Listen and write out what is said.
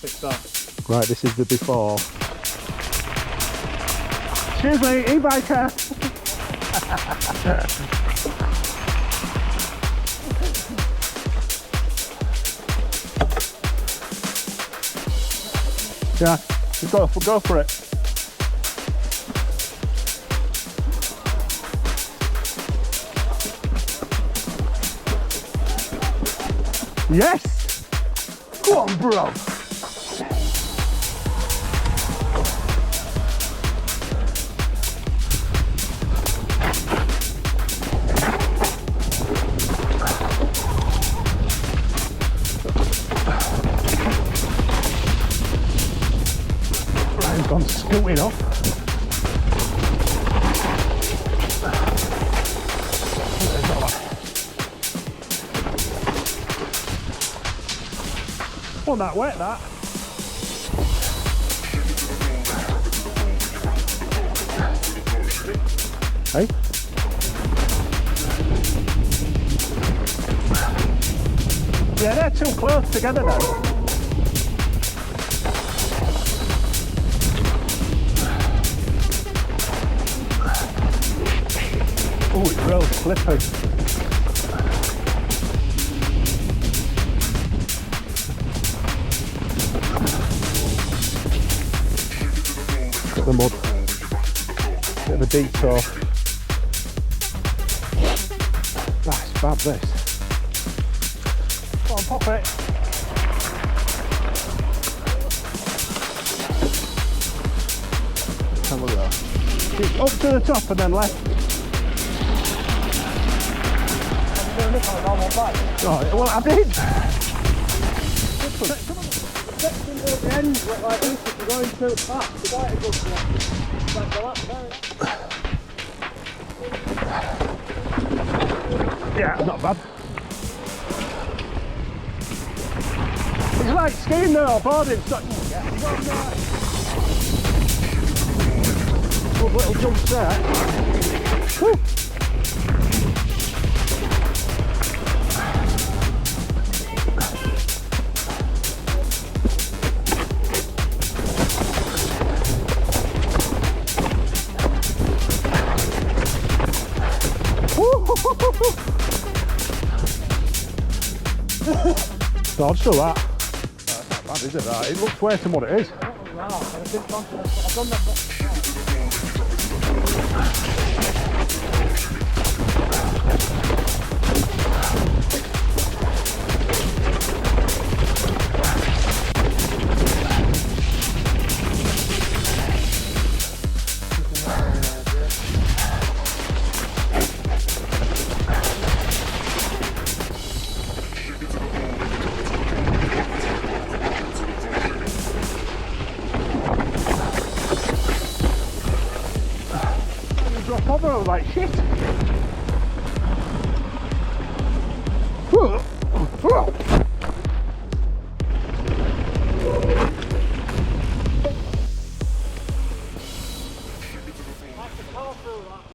fix that. Right, this is the before. Excuse me, e-biker. Yeah, just go for it. Yes! Go on, bro! Ryan's gone scooting off. Wasn't that wet, that? Hey? Yeah, they're too close together now. Oh, it's real slippery. The mud, bit of a detour. That's bad, this. Go on, pop it. Have a go. It's up to the top and then left. Right, well, I did. Sections at the end look like this if you're going too fast. It's quite a good one. Like the lap there. Yeah, not bad. It's like skiing now or boarding. It's not, yeah, you got good little jumps there. Woo. So I'll just do that. That's not bad, is it? That? It looks worse than what it is. Drop over, I was like, shit.